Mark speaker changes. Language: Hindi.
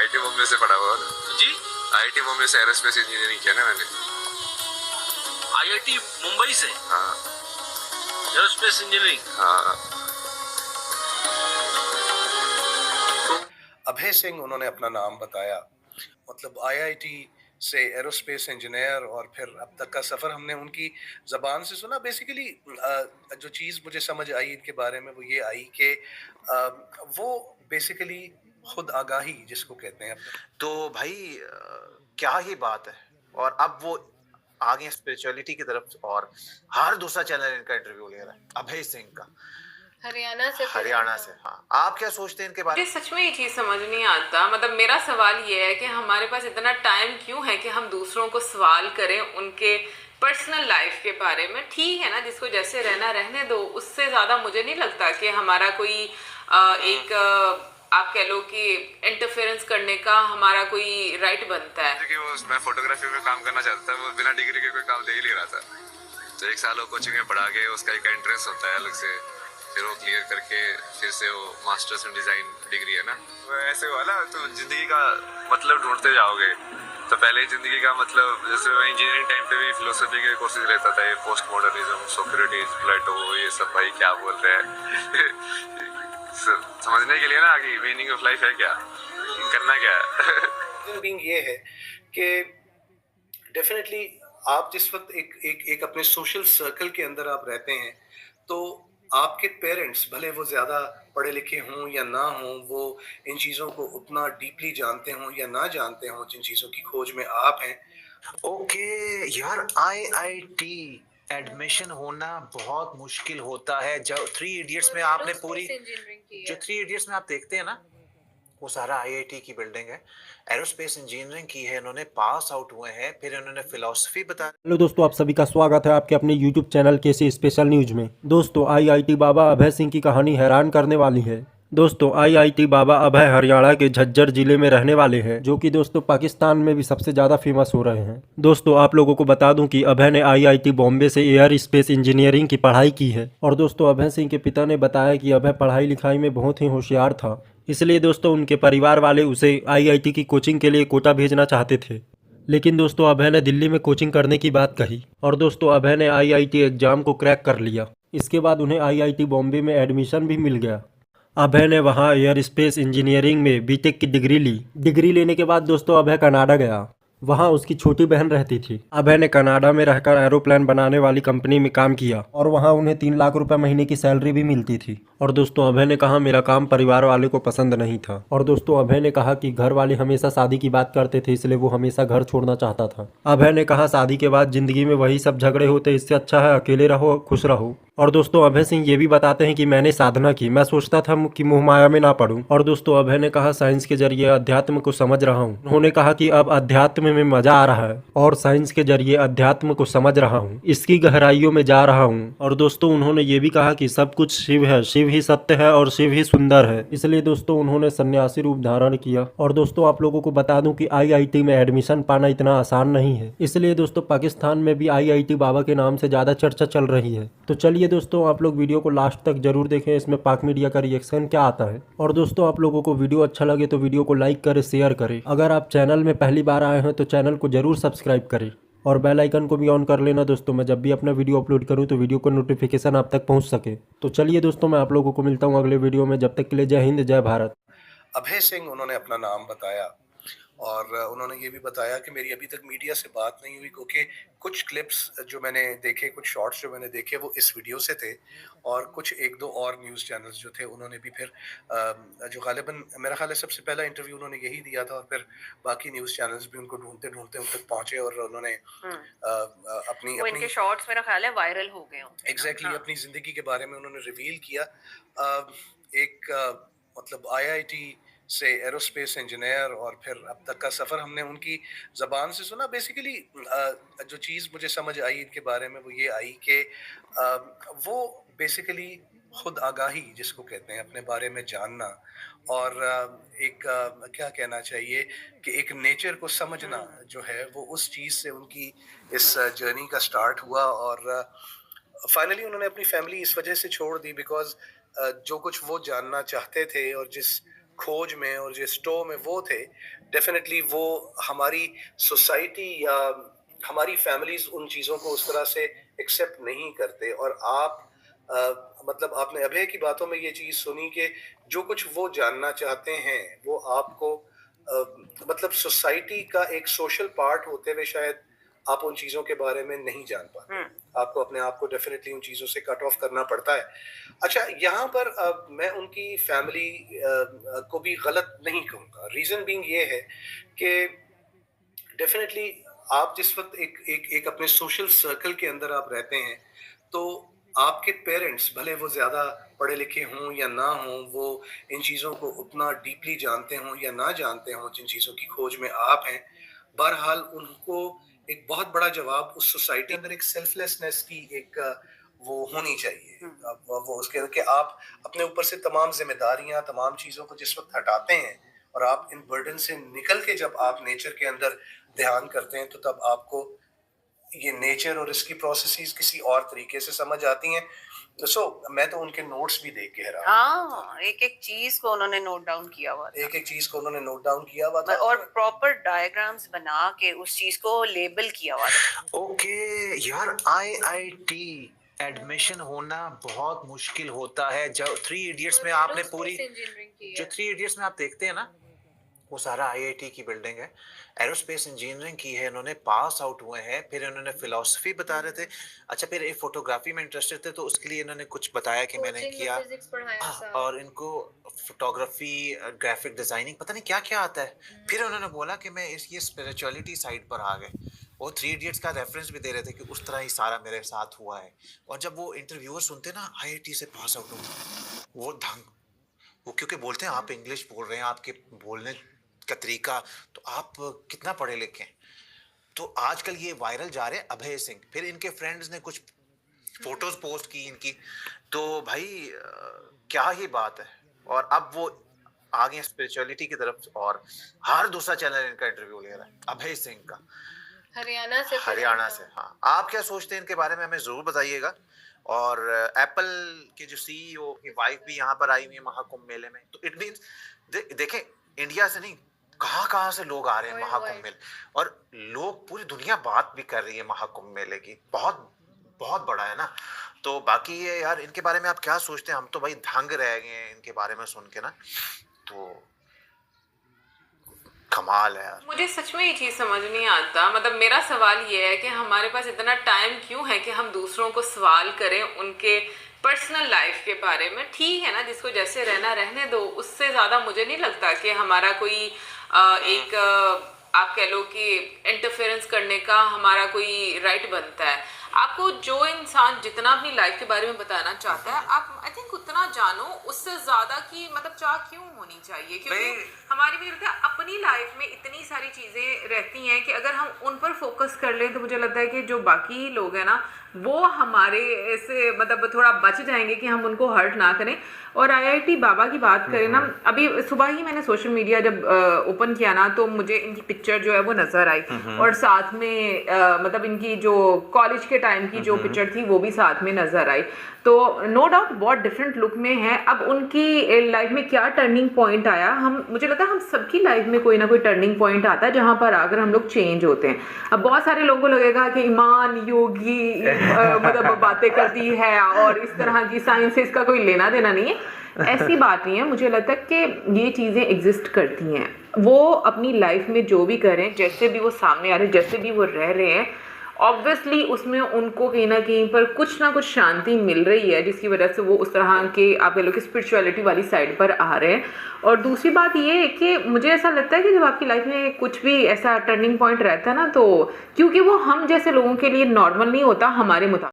Speaker 1: आईआईटी बॉम्बे से पढ़ा हुआ
Speaker 2: जी।
Speaker 1: आईआईटी बॉम्बे से एरोस्पेस इंजीनियरिंग किया ना मैंने।
Speaker 2: आईआईटी मुंबई से
Speaker 1: हाँ
Speaker 2: एरोस्पेस इंजीनियरिंग।
Speaker 1: हाँ।
Speaker 3: अभय सिंह उन्होंने अपना नाम बताया, मतलब आईआईटी से एरोस्पेस इंजीनियर, और फिर अब तक का सफ़र हमने उनकी ज़बान से सुना। बेसिकली जो चीज़ मुझे समझ आई इनके बारे में वो ये आई कि वो बेसिकली खुद आगाही जिसको कहते हैं
Speaker 4: तो भाई क्या ही बात है। और अब वो आगे स्पिरिचुअलिटी की तरफ, और हर दूसरा चैनल इनका इंटरव्यू ले रहा है अभय सिंह का, हरियाणा से। हाँ, आप क्या सोचते हैं इनके बारे में?
Speaker 5: सच में ये चीज समझ नहीं आता। मतलब मेरा सवाल ये है कि हमारे पास इतना टाइम क्यों है कि हम दूसरों को सवाल करें उनके पर्सनल लाइफ के बारे में। ठीक है ना, जिसको जैसे रहना रहने दो, उससे ज्यादा मुझे नहीं लगता कि हमारा कोई आप कह लो कि इंटरफेरेंस करने का हमारा कोई राइट बनता है।
Speaker 1: कि वो मैं फोटोग्राफी में काम करना चाहता था, वो बिना डिग्री के कोई काम दे ही नहीं रहा था। तो 1 साल वो कोचिंग में पढ़ा के उसका एक एंट्रेंस होता है अलग से, फिर वो क्लियर करके फिर से वो मास्टर्स इन डिजाइन डिग्री है ना। ऐसे हुआ ना, तो जिंदगी का मतलब ढूंढते जाओगे। तो पहले जिंदगी का मतलब, जैसे मैं इंजीनियरिंग टाइम पे भी फिलोसफी के कोर्सेज लेता था, ये पोस्ट मॉडर्निज्म, सोक्रेटिस, प्लेटो, ये सब भाई क्या बोल रहे हैं समझने के लिए ना कि मीनिंग ऑफ लाइफ है क्या, करना क्या है।
Speaker 3: बीइंग ये है कि डेफिनेटली आप जिस वक्त एक अपने सोशल सर्कल के अंदर आप रहते हैं, तो आपके पेरेंट्स भले वो ज़्यादा पढ़े लिखे हों या ना हों, वो इन चीज़ों को उतना डीपली जानते हों या ना जानते हों, जिन चीज़ों की खोज में आप हैं।
Speaker 4: ओके यार, आईआईटी एडमिशन होना बहुत मुश्किल होता है। जब 3 इडियट्स में आपने पूरी, जो 3 इडियट्स में आप देखते हैं ना, वो सारा आईआईटी की बिल्डिंग है। एरोस्पेस इंजीनियरिंग की है इन्होंने, पास आउट हुए हैं, फिर इन्होंने फिलॉसफी बताया।
Speaker 6: हेलो दोस्तों, आप सभी का स्वागत है आपके अपने यूट्यूब चैनल केसी स्पेशल न्यूज में। दोस्तों, आईआईटी बाबा अभय सिंह की कहानी हैरान करने वाली है। दोस्तों, आईआईटी बाबा अभय हरियाणा के झज्जर जिले में रहने वाले हैं, जो कि दोस्तों पाकिस्तान में भी सबसे ज़्यादा फेमस हो रहे हैं। दोस्तों, आप लोगों को बता दूं कि अभय ने आईआईटी बॉम्बे से एयर स्पेस इंजीनियरिंग की पढ़ाई की है। और दोस्तों, अभय सिंह के पिता ने बताया कि अभय पढ़ाई लिखाई में बहुत ही होशियार था, इसलिए दोस्तों उनके परिवार वाले उसे आईआईटी की कोचिंग के लिए कोटा भेजना चाहते थे। लेकिन दोस्तों अभय ने दिल्ली में कोचिंग करने की बात कही, और दोस्तों अभय ने आईआईटी एग्जाम को क्रैक कर लिया। इसके बाद उन्हें आईआईटी बॉम्बे में एडमिशन भी मिल गया। अभय ने वहां एयर स्पेस इंजीनियरिंग में बीटेक की डिग्री ली। डिग्री लेने के बाद दोस्तों अभय कनाडा गया। वहां उसकी छोटी बहन रहती थी। अभय ने कनाडा में रहकर एरोप्लेन बनाने वाली कंपनी में काम किया, और वहां उन्हें 3 लाख रुपए महीने की सैलरी भी मिलती थी। और दोस्तों अभय ने कहा मेरा काम परिवार वाले को पसंद नहीं था। और दोस्तों अभय ने कहा कि घर वाले हमेशा शादी की बात करते थे, इसलिए वो हमेशा घर छोड़ना चाहता था। अभय ने कहा शादी के बाद जिंदगी में वही सब झगड़े होते, इससे अच्छा है अकेले रहो, खुश रहो। और दोस्तों अभय सिंह ये भी बताते हैं कि मैंने साधना की, मैं सोचता था कि मोह माया में ना पड़ूं। और दोस्तों अभय ने कहा साइंस के जरिए अध्यात्म को समझ रहा हूं। उन्होंने कहा कि अब अध्यात्म में मजा आ रहा है, और साइंस के जरिए अध्यात्म को समझ रहा हूं, इसकी गहराइयों में जा रहा हूं। और दोस्तों उन्होंने ये भी कहा कि सब कुछ शिव है, शिव ही सत्य है और शिव ही सुंदर है। इसलिए दोस्तों उन्होंने सन्यासी रूप धारण किया। और दोस्तों आप लोगों को बता दूं कि आईआईटी में एडमिशन पाना इतना आसान नहीं है, इसलिए दोस्तों पाकिस्तान में भी आईआईटी बाबा के नाम से ज्यादा चर्चा चल रही है। तो चलिए दोस्तों आप लोग वीडियो को लास्ट तक जरूर देखें, इसमें पाक मीडिया का रिएक्शन क्या आता है। और दोस्तों आप लोगों को वीडियो अच्छा लगे तो वीडियो को लाइक करें, शेयर करें। अगर आप चैनल में पहली बार आए हैं तो चैनल को जरूर सब्सक्राइब करें, और बेल आइकन को भी ऑन कर लेना दोस्तों, मैं जब भी अपना वीडियो अपलोड करूं तो वीडियो को नोटिफिकेशन आप तक पहुंच सके। तो चलिए दोस्तों मैं आप लोगों को मिलता हूं अगले वीडियो में, जब तक के लिए जय हिंद, जय भारत।
Speaker 3: अभय सिंह उन्होंने अपना नाम बताया, और उन्होंने ये भी बताया कि मेरी अभी तक मीडिया से बात नहीं हुई, क्योंकि कुछ क्लिप्स जो मैंने देखे, कुछ शॉर्ट्स जो मैंने देखे वो इस वीडियो से थे, और कुछ 1-2 और न्यूज़ चैनल्स जो थे उन्होंने भी फिर जो गालिबन मेरा ख्याल है सबसे पहला इंटरव्यू उन्होंने यही दिया था, और फिर बाकी न्यूज़ चैनल्स भी उनको ढूंढते ढूंढते उन तक पहुंचे, और उन्होंने अपनी
Speaker 5: इनके शॉर्ट्स मेरा ख्याल है वायरल हो गए होंगे।
Speaker 3: एग्जैक्टली अपनी ज़िंदगी के बारे में उन्होंने रिवील किया। एक मतलब आईआईटी से एरोस्पेस इंजीनियर, और फिर अब तक का सफ़र हमने उनकी ज़बान से सुना। बेसिकली जो चीज़ मुझे समझ आई इनके बारे में वो ये आई कि वो बेसिकली खुद आगाही जिसको कहते हैं, अपने बारे में जानना, और एक क्या कहना चाहिए कि एक नेचर को समझना जो है, वो उस चीज़ से उनकी इस जर्नी का स्टार्ट हुआ। और फाइनली उन्होंने अपनी फैमिली इस वजह से छोड़ दी बिकॉज जो कुछ वो जानना चाहते थे और जिस खोज में और जिस स्टो में वो थे, डेफिनेटली वो हमारी सोसाइटी या हमारी फैमिलीज उन चीज़ों को उस तरह से एक्सेप्ट नहीं करते। और आप मतलब आपने अभय की बातों में ये चीज़ सुनी कि जो कुछ वो जानना चाहते हैं वो आपको मतलब सोसाइटी का एक सोशल पार्ट होते हुए शायद आप उन चीज़ों के बारे में नहीं जान पाते। आपको अपने आप को डेफिनेटली उन चीज़ों से कट ऑफ करना पड़ता है। अच्छा, यहाँ पर मैं उनकी फैमिली को भी गलत नहीं कहूँगा। रीज़न बीइंग ये है कि डेफिनेटली आप जिस वक्त एक अपने सोशल सर्कल के अंदर आप रहते हैं, तो आपके पेरेंट्स भले वो ज़्यादा पढ़े लिखे हों या ना हों, वो इन चीज़ों को उतना डीपली जानते हों या ना जानते हों जिन चीज़ों की खोज में आप हैं, बहरहाल उनको एक बहुत बड़ा जवाब उस सोसाइटी के अंदर एक सेल्फलेसनेस की एक वो होनी चाहिए। अब वो उसके कि आप अपने ऊपर से तमाम जिम्मेदारियां, तमाम चीज़ों को जिस वक्त हटाते हैं और आप इन बर्डन से निकल के जब आप नेचर के अंदर ध्यान करते हैं, तो तब आपको ये नेचर और इसकी प्रोसेसेस किसी और तरीके से समझ आती हैं। मैं तो उनके नोट्स भी देख के हैरान।
Speaker 7: हाँ, एक चीज को उन्होंने नोट डाउन किया हुआ था।
Speaker 3: एक चीज को उन्होंने नोट डाउन किया हुआ था
Speaker 7: और प्रॉपर डायग्राम्स बना के उस चीज को लेबल किया हुआ था।
Speaker 4: ओके यार, आईआईटी एडमिशन होना बहुत मुश्किल होता है। जब 3 इडियट्स में आपने पूरी जो 3 इडियट्स में आप देखते हैं ना, वो सारा आईआईटी की बिल्डिंग है। एरोस्पेस इंजीनियरिंग की है, इन्होंने पास आउट हुए हैं। फिर इन्होंने फिलॉसफी बता रहे थे। अच्छा, फिर एक फोटोग्राफी में इंटरेस्टेड थे, तो उसके लिए इन्होंने कुछ बताया कि मैंने किया। और इनको फोटोग्राफी, ग्राफिक डिजाइनिंग, पता नहीं क्या क्या आता है। फिर उन्होंने बोला कि मैं ये स्पिरिचुअलिटी साइड पर आ गए। वो 3 इडियट्स का रेफरेंस भी दे रहे थे कि उस तरह ही सारा मेरे साथ हुआ है। और जब वो इंटरव्यूअर सुनते ना आईआईटी से पास आउट हो, वो क्योंकि बोलते हैं आप इंग्लिश बोल रहे हैं, आपके बोलने का तरीका, तो आप कितना पढ़े लिखे हैं। तो आजकल ये वायरल जा रहे हैं अभय सिंह। फिर इनके फ्रेंड्स ने कुछ फोटोज पोस्ट की इनकी, तो भाई क्या ही बात है। और अब वो आ गए स्पिरिचुअलिटी की तरफ, और हर दूसरा चैनल इनका इंटरव्यू ले रहा है अभय सिंह का, हरियाणा से। हाँ, आप क्या सोचते हैं इनके बारे में, हमें जरूर बताइएगा। और एप्पल के जो सीईओ की वाइफ भी यहाँ पर आई हुई है महाकुंभ मेले में। तो इट मीन्स देखें, इंडिया से नहीं, कहाँ से लोग आ रहे हैं महाकुंभ मेले, और लोग पूरी दुनिया बात भी कर रही है महाकुंभ मेले की। बहुत बहुत बड़ा है ना। तो बाकी ये यार, इनके बारे में आप क्या सोचते हैं? हम तो भाई दंग रह गए हैं इनके बारे में सुन के ना, तो कमाल है यार।
Speaker 5: मुझे सच में ये चीज़ समझ नहीं आता। मतलब मेरा सवाल ये है कि हमारे पास इतना टाइम क्यों है कि हम दूसरों को सवाल करें उनके पर्सनल लाइफ के बारे में। ठीक है ना, जिसको जैसे रहना रहने दो। उससे ज़्यादा मुझे नहीं लगता कि हमारा कोई आप कह लो कि इंटरफेरेंस करने का हमारा कोई राइट बनता है। आपको जो इंसान जितना अपनी लाइफ के बारे में बताना चाहता है, आप आई थिंक उतना जानो। उससे ज़्यादा की मतलब चाह क्यों होनी चाहिए? क्योंकि हमारी मुझे लगता है अपनी लाइफ में इतनी सारी चीज़ें रहती हैं कि अगर हम उन पर फोकस कर लें, तो मुझे लगता है कि जो बाकी लोग हैं ना, वो हमारे से मतलब थोड़ा बच जाएंगे कि हम उनको हर्ट ना करें। और आईआईटी बाबा की बात करें ना, अभी सुबह ही मैंने सोशल मीडिया जब ओपन किया ना, तो मुझे इनकी पिक्चर जो है वो नज़र आई। और साथ में मतलब इनकी जो कॉलेज के टाइम की जो पिक्चर थी वो भी साथ में नज़र आई। तो नो डाउट बहुत डिफरेंट लुक में है। अब उनकी लाइफ में क्या टर्निंग पॉइंट आया, मुझे लगता है हम सबकी लाइफ में कोई ना कोई टर्निंग पॉइंट आता है जहाँ पर आकर हम लोग चेंज होते हैं। अब बहुत सारे लोगों को लगेगा कि ईमान योगी मतलब बातें करती है और इस तरह की साइंस से इसका कोई लेना देना नहीं है। ऐसी बात नहीं है। मुझे लगता है कि ये चीज़ें एग्जिस्ट करती हैं। वो अपनी लाइफ में जो भी करें, जैसे भी वो सामने आ रहे हैं, जैसे भी वो रह रहे हैं, ऑब्वियसली उसमें उनको कहीं ना कहीं पर कुछ ना कुछ शांति मिल रही है, जिसकी वजह से वो उस तरह के आप कह लो कि स्पिरिचुअलिटी वाली साइड पर आ रहे हैं। और दूसरी बात ये है कि मुझे ऐसा लगता है कि जब आपकी लाइफ में कुछ भी ऐसा टर्निंग पॉइंट रहता है ना, तो क्योंकि वो हम जैसे लोगों के लिए नॉर्मल नहीं होता हमारे मुताबिक।